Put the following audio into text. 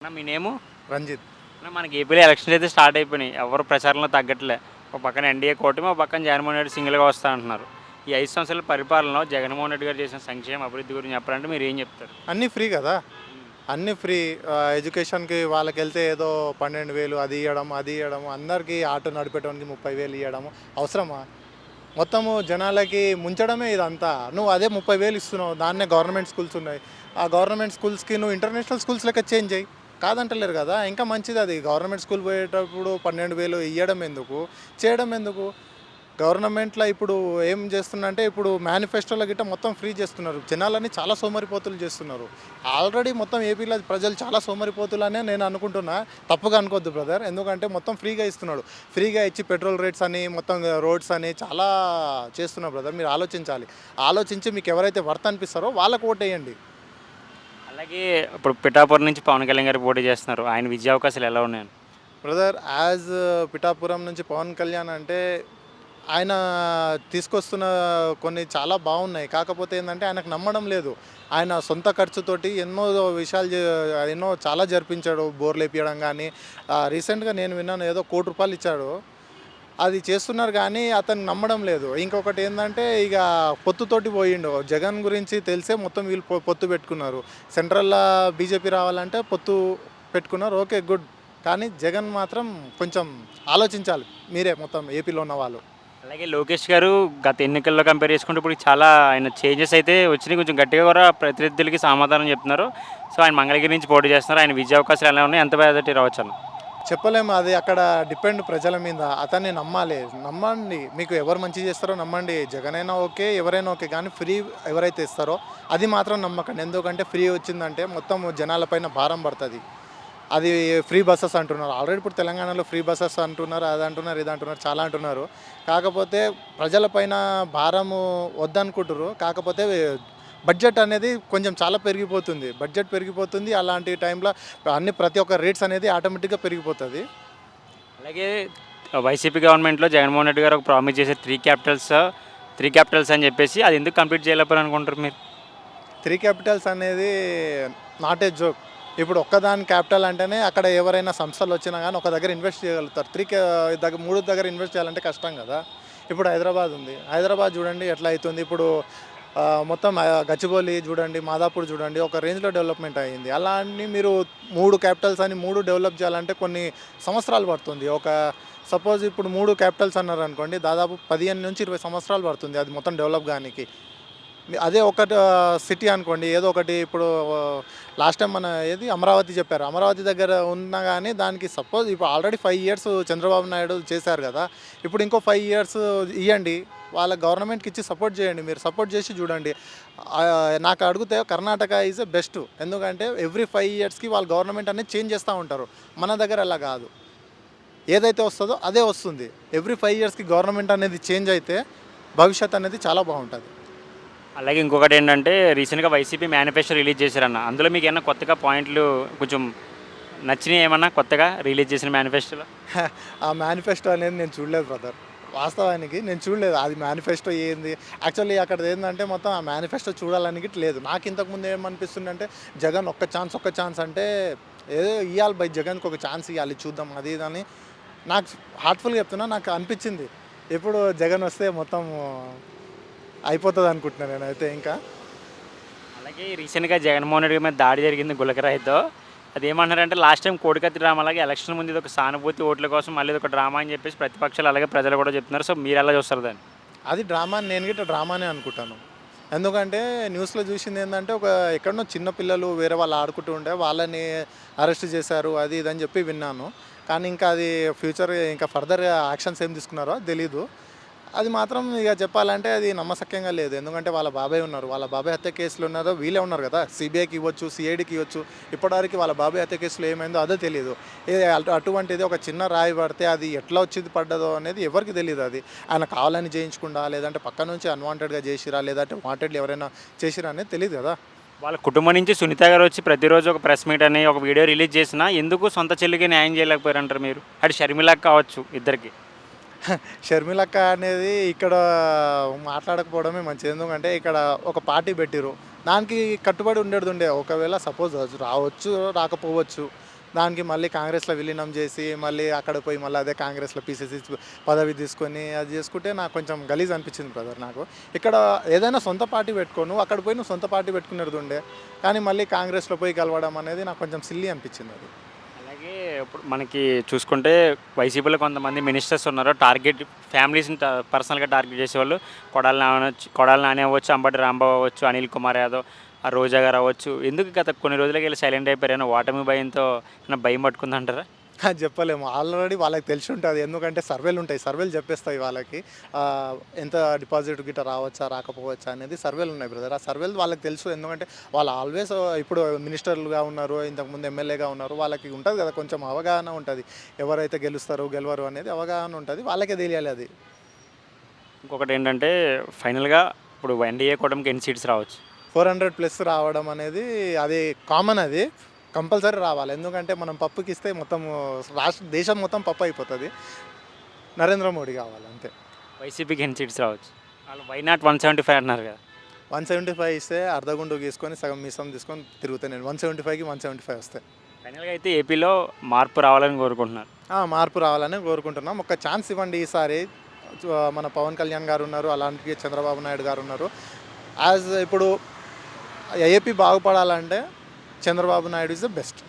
అన్న మీ నేము? రంజిత్. అన్న మనకి ఏపీలో ఎలక్షన్స్ అయితే స్టార్ట్ అయిపోయినాయి. ఎవరు ప్రచారంలో తగ్గట్లే. ఒక పక్కన ఎన్డీఏ కూటమి, ఒక పక్కన జగన్మోహన్ రెడ్డి సింగిల్‌గా వస్తా అంటున్నారు. ఈ 5 సంవత్సరాల పరిపాలనలో జగన్మోహన్ రెడ్డి గారు చేసిన సంక్షేమ అభివృద్ధి గురించి చెప్పాలంటే మీరేం చెప్తారు? అన్నీ ఫ్రీ గదా! హ్మ్. అన్నీ ఫ్రీ. ఎడ్యుకేషన్‌కి వాళ్ళకెళ్తే ఏదో 12,000 అది ఇయ్యడం, అది ఇయ్యడం, అందరికీ ఆటో నడిపేటోనికి 30,000 ఇయ్యడము అవసరమా? మొత్తము జనాలకి ముంచడమే ఇదంతా. నువ్వు అదే 30,000 ఇస్తున్నావు. దాన్నే గవర్నమెంట్ స్కూల్స్ ఉన్నాయి. ఆ గవర్నమెంట్ స్కూల్స్‌కి నువ్వు ఇంటర్నేషనల్ స్కూల్స్ లెక్క చేంజ్ చెయి. కాదంటలేరు గదా! ఇంకా మంచిదది. గవర్నమెంట్ స్కూల్ పోయేటప్పుడు 12,000 ఇయ్యడం ఎందుకు? చేయడం ఎందుకు? గవర్నమెంట్‌లో ఇప్పుడు ఏం చేస్తుందంటే, ఇప్పుడు మేనిఫెస్టోలో గిట్ట మొత్తం ఫ్రీ చేస్తున్నారు. జనాలని చాలా సోమరిపోతులు చేస్తున్నారు. ఆల్రెడీ మొత్తం ఏపీలో ప్రజలు చాలా సోమరిపోతులనే నేను అనుకుంటున్నా. తప్పుగా అనుకోవద్దు బ్రదర్. ఎందుకంటే మొత్తం ఫ్రీగా ఇస్తున్నాడు. ఫ్రీగా ఇచ్చి పెట్రోల్ రేట్స్ అని, మొత్తం రోడ్స్ అని చాలా చేస్తున్నారు బ్రదర్. మీరు ఆలోచించాలి. ఆలోచించి మీకు ఎవరైతే వర్త్ అనిపిస్తారో వాళ్ళకి ఓటేయండి. అలాగే ఇప్పుడు పిఠాపురం నుంచి పవన్ కళ్యాణ్ గారు పోటీ చేస్తున్నారు. ఆయన విజయ అవకాశాలు ఎలా ఉన్నాయండి? బ్రదర్ పిఠాపురం నుంచి పవన్ కళ్యాణ్ అంటే ఆయన తీసుకొస్తున్న కొన్ని చాలా బాగున్నాయి. కాకపోతే ఏందంటే ఆయనకు నమ్మడం లేదు. ఆయన సొంత ఖర్చుతోటి ఎన్నో విషయాలు ఎన్నో చాలా జరిపించాడు. బోర్‌లేపియడం గానీ, రీసెంట్‌గా నేను విన్నాను ఏదో రూ. 1,00,00,000 ఇచ్చాడు. అది చేస్తున్నారు గానీ అతను నమ్మడం లేదు. ఇంకొకటి ఏందంటే ఇక పొత్తుతోటి పోయిండు. జగన్ గురించి తెలిసే మొత్తం వీళ్ళు పొత్తు పెట్టుకున్నారు. సెంట్రల్‌లో బీజేపీ రావాలంటే పొత్తు పెట్టుకున్నారు. ఓకే. గుడ్. కానీ జగన్ మాత్రం కొంచెం ఆలోచించాలి. మీరే మొత్తం ఏపీలో ఉన్నవాళ్ళు. అలాగే లోకేష్ గారు గత ఎన్నికల్లో కంపేర్ చేసుకుంటే ఇప్పుడు చాలా ఆయన చేంజెస్ అయితే వచ్చినాయి. కొంచెం గట్టిగా కూడా ప్రతినిధులకి సమాధానం చెప్తున్నారు. సో, ఆయన మంగళగిరి నుంచి పోటీ చేస్తున్నారు. ఆయన విజయ అవకాశాలు ఎలా ఉన్నాయి? ఎంత మెజారిటీ రావచ్చన్న? చెప్పలేము. అది అక్కడ డిపెండ్ ప్రజల మీద. అతన్ని నమ్మాలి. నమ్మండి. మీకు ఎవరు మంచి చేస్తారో నమ్మండి. జగనైనా ఓకే, ఎవరైనా ఓకే. కానీ ఫ్రీ ఎవరైతే ఇస్తారో అది మాత్రం నమ్మకండి. ఎందుకంటే ఫ్రీ వచ్చిందంటే మొత్తం జనాలపైన భారం పడతది. అది ఫ్రీ బసెస్ అంటున్నారు. ఆల్రెడీ ఇప్పుడు తెలంగాణలో ఫ్రీ బసెస్ అంటున్నారు. అది అంటున్నారు, ఇది అంటున్నారు, చాలా అంటున్నారు. కాకపోతే ప్రజల పైన భారము వద్దనుకుంటుర్రు. కాకపోతే బడ్జెట్ అనేది కొంచెం చాలా పెరిగిపోతుంది. బడ్జెట్ పెరిగిపోతుంది. అలాంటి టైంలో ప్రతి ఒక్క రేట్స్ అనేది ఆటోమేటిక్‌గా పెరిగిపోతది. అలాగే వైసీపీ గవర్నమెంట్‌లో జగన్మోహన్ రెడ్డి గారు ఒక ప్రామిస్ చేశారు 3 క్యాపిటల్స్ అని చెప్పేసి అది ఎందుకు కంప్లీట్ చేయలేకపోయారు అనుకుంటారు మీరు? 3 క్యాపిటల్స్ అనేది నాట్ ఏ జోక్. ఇప్పుడు ఒక్కదాని క్యాపిటల్ అంటేనే అక్కడ ఎవరైనా సంస్థలొచ్చినా గానీ ఒక దగ్గర ఇన్వెస్ట్ చేయగలుగుతారు. 3 దగ్గర ఇన్వెస్ట్ చేయాలంటే కష్టం గదా! ఇప్పుడు హైదరాబాద్ ఉంది. హైదరాబాద్ చూడండి ఎట్లా అయితుంది. ఇప్పుడు మొత్తం గచ్చిబౌలి చూడండి, మాదాపూర్ చూడండి ఒక రేంజ్‌లో డెవలప్‌మెంట్ అయింది. అలా అని మీరు 3 క్యాపిటల్స్ అని 3 డెవలప్ చేయాలంటే కొన్ని సంవత్సరాలు పడుతుంది. సపోజ్ ఇప్పుడు 3 క్యాపిటల్స్ అన్నారనుకోండి దాదాపు 15-20 సంవత్సరాలు పడుతుంది అది మొత్తం డెవలప్ గానికి. అదే ఒకటి సిటీ అనుకోండి ఏదో ఒకటి ఇప్పుడు లాస్ట్ టైం మన ఏది అమరావతి చెప్పారు. అమరావతి దగ్గర ఉన్నా గానీ దానికి సపోజ్ ఇప్పుడు ఆల్రెడీ 5 ఇయర్స్ చంద్రబాబు నాయుడు చేశారు గదా! ఇప్పుడు ఇంకో 5 ఇయర్స్ ఇయ్యండి. వాళ్ళ గవర్నమెంట్‌కి ఇచ్చి సపోర్ట్ చేయండి. మీరు సపోర్ట్ చేసి చూడండి. నాకు అడిగితే కర్ణాటక ఈజ్ ఎ బెస్ట్. ఎందుకంటే ఎవ్రీ 5 ఇయర్స్‌కి వాళ్ళ గవర్నమెంట్ అనేది చేంజ్ చేస్తా ఉంటారు. మన దగ్గర అలా గాదు. ఏదైతే వస్తదో అదే వస్తుంది. ఎవ్రీ 5 ఇయర్స్‌కి గవర్నమెంట్ అనేది చేంజ్ అయితే భవిష్యత్ అనేది చాలా బావుంటది. అలాగే ఇంకొకటేంటంటే రీసెంట్‌గా వైసీపీ మేనిఫెస్టో రిలీజ్ చేశారన్న. అందులో మీకేమన్నా కొత్తగా పాయింట్లు కొంచెం నచ్చినయి ఏమన్నా కొత్తగా రిలీజ్ చేసిన మేనిఫెస్టోలో? ఆ మేనిఫెస్టో అనేది నేను చూడలేదు బ్రదర్. వాస్తవానికి నేను చూడలేదు. అది మేనిఫెస్టో ఏంది? యాక్చువల్లీ అక్కడదేందంటే మొత్తం ఆ మేనిఫెస్టో చూడాలని గిట్ల లేదు. నాకు ఇంతకుముందు ఏమనిపిస్తుందంటే జగన్ ఒక్క ఛాన్స్ అంటే ఏదో ఇయ్యాలి జగన్‌కి ఒక ఛాన్స్ ఇయ్యాలి చూద్దాం అది ఇది అని నాకు హార్ట్‌ఫుల్‌గా చెప్తున్నా నాకు అనిపిచ్చింది. ఎప్పుడు జగన్ వస్తే మొత్తం అయిపోతదనుకుంటున్నా నేనైతే ఇంకా. అలాగే రీసెంట్‌గా జగన్మోహన్ రెడ్డి మీద దాడి జరిగింది గులకరాయితో. అదేమన్నారంటే లాస్ట్ టైం కోడికత్తి డ్రామాలాగా ఎలక్షన్ ముందు ఇదొక సానుభూతి ఓట్ల కోసం మళ్ళీ ఇదొక డ్రామా అని చెప్పేసి ప్రతిపక్షాలు అలాగే ప్రజలు కూడా చెప్తున్నారు. సో, మీరెలా చూస్తారు దాన్ని? అది డ్రామా అని నేను గిట్ట డ్రామానే అనుకుంటాను. ఎందుకంటే న్యూస్‌లో చూసిందేందంటే ఎక్కడనో చిన్న పిల్లలు వేరే వాళ్ళు ఆడుకుంటూ ఉంటే వాళ్ళని అరెస్ట్ చేశారు. అది ఇది అని చెప్పి విన్నాను. కానీ ఇంకా అది ఫ్యూచర్ ఇంకా ఫర్దర్ యాక్షన్స్ ఏం తీసుకున్నారో తెలీదు. అది మాత్రం ఇక చెప్పాలంటే అది నమ్మశక్యంగా లేదు. ఎందుకంటే వాళ్ళ బాబాయ్ ఉన్నారు. వాళ్ళ బాబాయ్ హత్య కేసులో ఉన్నారో వీళ్ళే ఉన్నారు కదా! సీబీఐకి ఇవ్వచ్చు, సీఐడీకి ఇవ్వచ్చు. ఇప్పటివరకు వాళ్ళ బాబాయ్ హత్య కేసులో ఏమైందో అదే తెలీదు. అటువంటిది ఒక చిన్న రాయి పడితే అది ఎట్లా వచ్చి పడ్డదో అనేది ఎవరికీ తెలీదు అది. ఆయన కావాలని చేయించకుండా లేదంటే పక్క నుంచి అన్‌వాంటెడ్‌గా చేసిర్రా లేదంటే వాంటెడ్‌లీ ఎవరైనా చేసిర్రా అనేది తెలీదు కదా! వాళ్ళ కుటుంబం నుంచి సునీత గారు వచ్చి ప్రతిరోజు ఒక ప్రెస్ మీట్ అని ఒక వీడియో రిలీజ్ చేసినా ఎందుకు సొంత చెల్లికి న్యాయం చేయలేకపోయారంటారు మీరు? అటు షర్మిలకి కావచ్చు ఇద్దరికి. షర్మిలక్క అనేది ఇక్కడ మాట్లాడకపోవడమే మంచిది. ఎందుకంటే ఇక్కడ ఒక పార్టీ పెట్టిర్రు. దానికి కట్టుబడి ఉండేదుండే. ఒకవేళ సపోజ్ రావచ్చు, రాకపోవచ్చు. దానికి మళ్ళీ కాంగ్రెస్లో విలీనం చేసి మళ్ళీ అక్కడ పోయి మళ్ళీ అదే కాంగ్రెస్లో పీసీసీ పదవి తీసుకొని అది చేసుకుంటే నాకు కొంచెం గలీజ్ అనిపించింది బ్రదర్. నాకు ఇక్కడ ఏదైనా సొంత పార్టీ పెట్టుకోను, అక్కడ పోయి నువ్వు సొంత పార్టీ పెట్టుకునేది ఉండే, కానీ మళ్ళీ కాంగ్రెస్లో పోయి కలవడం అనేది నాకు కొంచెం సిల్లీ అనిపించింది అది. అలాగే ఇప్పుడు మనకి చూసుకుంటే వైసీపీలో కొంతమంది మినిస్టర్స్ ఉన్నారు, టార్గెట్ ఫ్యామిలీస్ని పర్సనల్గా టార్గెట్ చేసేవాళ్ళు. కొడాలి నాని అవ్వచ్చు, అంబటి రాంబాబు అవ్వచ్చు, అనిల్ కుమార్ యాదవ్, ఆ రోజా గారు అవ్వచ్చు. ఎందుకు గత కొన్ని రోజులకి వెళ్ళి సైలెంట్ అయిపోయారు? ఏమైనా ఓటమి భయంతో ఏమైనా భయం పట్టుకుందంటారా? అది చెప్పలేము. ఆల్రెడీ వాళ్ళకి తెలిసి ఉంటుంది. ఎందుకంటే సర్వేలు ఉంటాయి. సర్వేలు చెప్పేస్తాయి వాళ్ళకి. ఎంత డిపాజిట్ గిట్ట రావచ్చా, రాకపోవచ్చా అనేది సర్వేలు ఉన్నాయి బ్రదర్. ఆ సర్వేలు వాళ్ళకి తెలుసు. ఎందుకంటే వాళ్ళు ఆల్వేస్ ఇప్పుడు మినిస్టర్లుగా ఉన్నారు, ఇంతకుముందు ఎమ్మెల్యేగా ఉన్నారు. వాళ్ళకి ఉంటుంది కదా, కొంచెం అవగాహన ఉంటుంది. ఎవరైతే గెలుస్తారు, గెలవరు అనేది అవగాహన ఉంటుంది. వాళ్ళకే తెలియాలి అది. ఇంకొకటి ఏంటంటే ఫైనల్గా ఇప్పుడు ఎన్డీఏ కూటమికి ఎన్ని సీట్స్ రావచ్చు? 400+ రావడం అనేది అది కామన్. అది కంపల్సరీ రావాలి. ఎందుకంటే మనం పప్పుకి ఇస్తే మొత్తం దేశం మొత్తం పప్పు అయిపోతుంది. నరేంద్ర మోడీ కావాలి అంతే. వైసీపీకి ఎన్ని సీట్స్ రావచ్చు? వాళ్ళు వై నాట్ 175 అన్నారు కదా. 175 ఇస్తే అర్ధగుండు గీసుకొని సగం మిసం తీసుకొని తిరుగుతాను నేను. 175కి 175 వస్తాయి. ఫైనల్గా అయితే ఏపీలో మార్పు రావాలని కోరుకుంటున్నారు. మార్పు రావాలని కోరుకుంటున్నాం. ఒక ఛాన్స్ ఇవ్వండి ఈసారి. మన పవన్ కళ్యాణ్ గారు ఉన్నారు, అలాంటి చంద్రబాబు నాయుడు గారు ఉన్నారు. ఇప్పుడు ఏపీ బాగుపడాలంటే Chandrababu Naidu is the best.